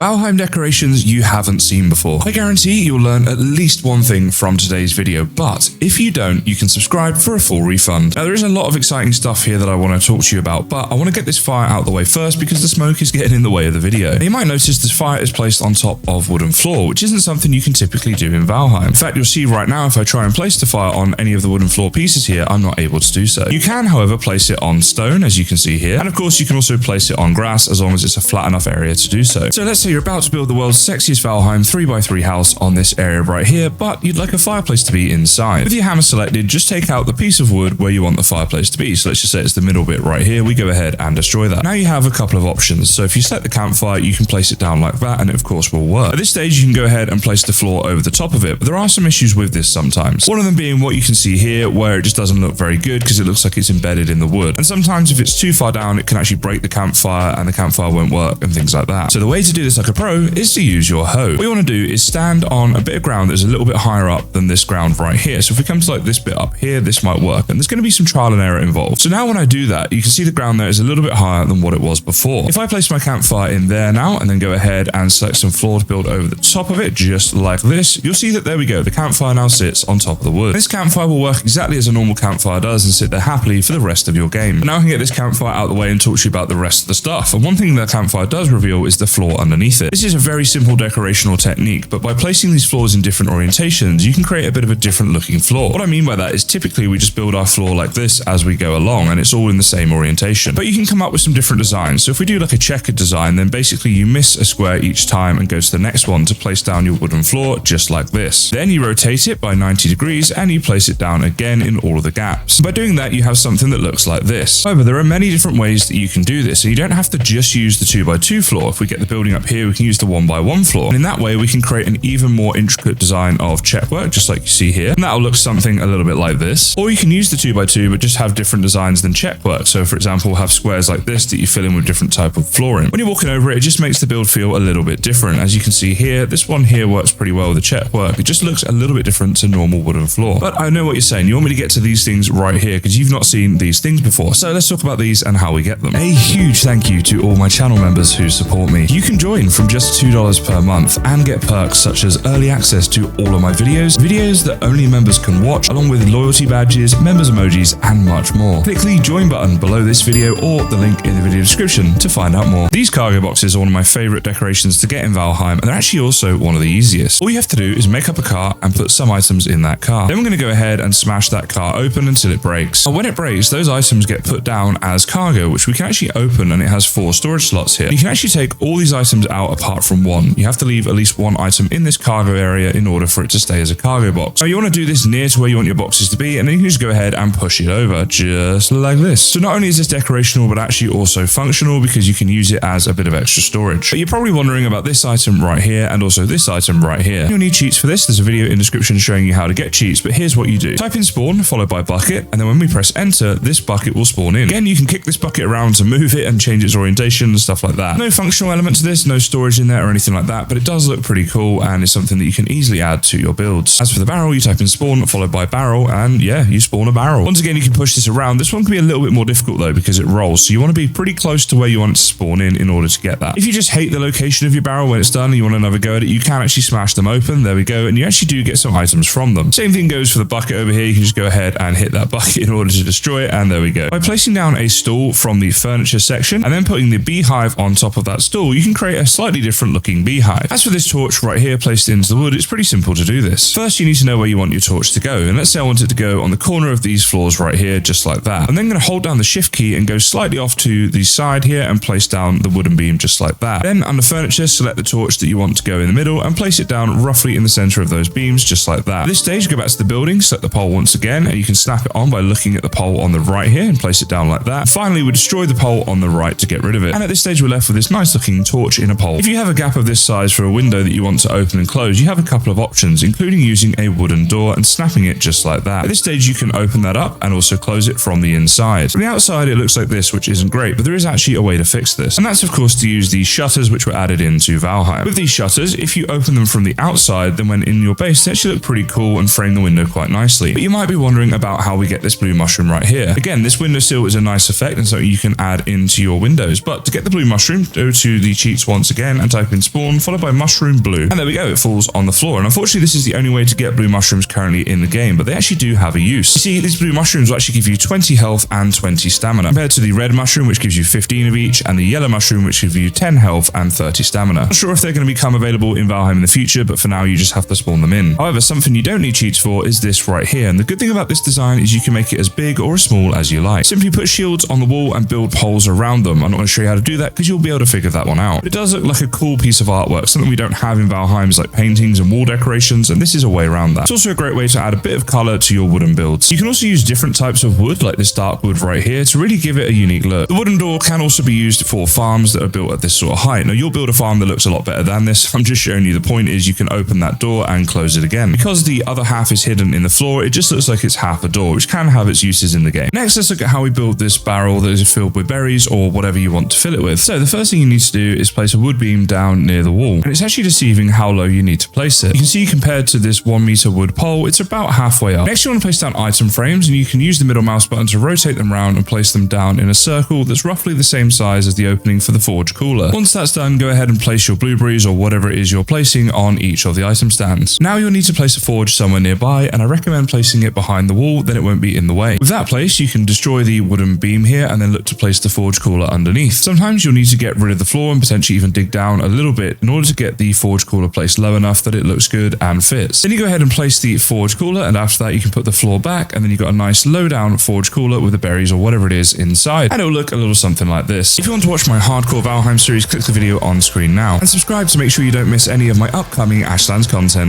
Valheim decorations you haven't seen before. I guarantee you'll learn at least one thing from today's video, but if you don't, you can subscribe for a full refund. Now there is a lot of exciting stuff here that I want to talk to you about, but I want to get this fire out the way first because the smoke is getting in the way of the video. Now, you might notice this fire is placed on top of wooden floor, which isn't something you can typically do in Valheim. In fact, you'll see right now if I try and place the fire on any of the wooden floor pieces here, I'm not able to do so. You can, however, place it on stone, as you can see here, and of course you can also place it on grass as long as it's a flat enough area to do so. So let's say you're about to build the world's sexiest Valheim 3x3 house on this area right here, but you'd like a fireplace to be inside. With your hammer selected, just take out the piece of wood where you want the fireplace to be. So let's just say it's the middle bit right here. We go ahead and destroy that. Now you have a couple of options. So if you select the campfire, you can place it down like that and it of course will work. At this stage, you can go ahead and place the floor over the top of it, but there are some issues with this sometimes. One of them being what you can see here, where it just doesn't look very good because it looks like it's embedded in the wood. And sometimes if it's too far down, it can actually break the campfire and the campfire won't work and things like that. So the way to do this like a pro is to use your hoe. What you want to do is stand on a bit of ground that's a little bit higher up than this ground right here. So if we come to like this bit up here, this might work. And there's going to be some trial and error involved. So now when I do that, you can see the ground there is a little bit higher than what it was before. If I place my campfire in there now and then go ahead and select some floor to build over the top of it, just like this, you'll see that there we go. The campfire now sits on top of the wood. This campfire will work exactly as a normal campfire does and sit there happily for the rest of your game. But now I can get this campfire out of the way and talk to you about the rest of the stuff. And one thing that campfire does reveal is the floor underneath it. This is a very simple decorational technique, but by placing these floors in different orientations, you can create a bit of a different looking floor. What I mean by that is typically we just build our floor like this as we go along and it's all in the same orientation. But you can come up with some different designs. So if we do like a checkered design, then basically you miss a square each time and go to the next one to place down your wooden floor just like this. Then you rotate it by 90 degrees and you place it down again in all of the gaps. By doing that, you have something that looks like this. However, there are many different ways that you can do this, so you don't have to just use the 2x2 floor. If we get the building up here, we can use the 1x1 floor. And in that way, we can create an even more intricate design of checkwork, just like you see here. And that'll look something a little bit like this. Or you can use the 2x2, but just have different designs than checkwork. So for example, have squares like this that you fill in with different type of flooring. When you're walking over it, it just makes the build feel a little bit different. As you can see here, this one here works pretty well with the checkwork. It just looks a little bit different to normal wooden floor. But I know what you're saying. You want me to get to these things right here because you've not seen these things before. So let's talk about these and how we get them. A huge thank you to all my channel members who support me. You can join from just $2 per month and get perks such as early access to all of my videos that only members can watch, along with loyalty badges, members emojis, and much more. Click the join button below this video or the link in the video description to find out more. These cargo boxes are one of my favorite decorations to get in Valheim, and they're actually also one of the easiest. All you have to do is make up a car and put some items in that car. Then we're going to go ahead and smash that car open until it breaks. And when it breaks, those items get put down as cargo, which we can actually open, and it has 4 storage slots here. You can actually take all these items out apart from one. You have to leave at least one item in this cargo area in order for it to stay as a cargo box. Now you want to do this near to where you want your boxes to be, and then you can just go ahead and push it over just like this. So not only is this decorational, but actually also functional because you can use it as a bit of extra storage. But you're probably wondering about this item right here and also this item right here. You'll need cheats for this. There's a video in the description showing you how to get cheats, but here's what you do. Type in spawn followed by bucket, and then when we press enter, this bucket will spawn in. Again, you can kick this bucket around to move it and change its orientation and stuff like that. No functional element to this, no storage in there or anything like that, but it does look pretty cool and is something that you can easily add to your builds. As for the barrel, you type in spawn followed by barrel, and yeah, you spawn a barrel. Once again, you can push this around. This one can be a little bit more difficult though because it rolls, so you want to be pretty close to where you want it to spawn in order to get that. If you just hate the location of your barrel when it's done and you want another go at it, you can actually smash them open. There we go, and you actually do get some items from them. Same thing goes for the bucket over here. You can just go ahead and hit that bucket in order to destroy it, and there we go. By placing down a stool from the furniture section and then putting the beehive on top of that stool, you can create a slightly different looking beehive. As for this torch right here placed into the wood, it's pretty simple to do this. First, you need to know where you want your torch to go, and let's say I want it to go on the corner of these floors right here, just like that. I'm then going to hold down the shift key and go slightly off to the side here and place down the wooden beam just like that. Then under furniture, select the torch that you want to go in the middle and place it down roughly in the center of those beams just like that. At this stage, go back to the building, select the pole once again, and you can snap it on by looking at the pole on the right here and place it down like that. Finally, we destroy the pole on the right to get rid of it. And at this stage, we're left with this nice looking torch in a pole. If you have a gap of this size for a window that you want to open and close, you have a couple of options, including using a wooden door and snapping it just like that. At this stage, you can open that up and also close it from the inside. From the outside, it looks like this, which isn't great, but there is actually a way to fix this. And that's, of course, to use these shutters, which were added into Valheim. With these shutters, if you open them from the outside, then when in your base, they actually look pretty cool and frame the window quite nicely. But you might be wondering about how we get this blue mushroom right here. Again, this windowsill is a nice effect and something you can add into your windows. But to get the blue mushroom, go to the cheats once once again and type in spawn followed by mushroom blue. And there we go, it falls on the floor. And unfortunately, this is the only way to get blue mushrooms currently in the game, but they actually do have a use. You see, these blue mushrooms will actually give you 20 health and 20 stamina, compared to the red mushroom, which gives you 15 of each, and the yellow mushroom, which gives you 10 health and 30 stamina. Not sure if they're going to become available in Valheim in the future, but for now, you just have to spawn them in. However, something you don't need cheats for is this right here. And the good thing about this design is you can make it as big or as small as you like. Simply put shields on the wall and build poles around them. I'm not going to show you how to do that because you'll be able to figure that one out. But it does look like a cool piece of artwork, something we don't have in Valheim is like paintings and wall decorations, and this is a way around that. It's also a great way to add a bit of color to your wooden builds. You can also use different types of wood, like this dark wood right here, to really give it a unique look. The wooden door can also be used for farms that are built at this sort of height. Now, you'll build a farm that looks a lot better than this. I'm just showing you the point is you can open that door and close it again. Because the other half is hidden in the floor, it just looks like it's half a door, which can have its uses in the game. Next, let's look at how we build this barrel that is filled with berries or whatever you want to fill it with. So the first thing you need to do is place a wood beam down near the wall. And it's actually deceiving how low you need to place it. You can see compared to this 1 meter wood pole, it's about halfway up. Next, you want to place down item frames, and you can use the middle mouse button to rotate them around and place them down in a circle that's roughly the same size as the opening for the forge cooler. Once that's done, go ahead and place your blueberries or whatever it is you're placing on each of the item stands. Now you'll need to place a forge somewhere nearby, and I recommend placing it behind the wall, then it won't be in the way. With that place, you can destroy the wooden beam here and then look to place the forge cooler underneath. Sometimes you'll need to get rid of the floor and potentially even dig down a little bit in order to get the forge cooler placed low enough that it looks good and fits. Then you go ahead and place the forge cooler, and after that you can put the floor back, and then you've got a nice low down forge cooler with the berries or whatever it is inside, and it'll look a little something like this. If you want to watch my hardcore Valheim series, click the video on screen now and subscribe to make sure you don't miss any of my upcoming Ashlands content.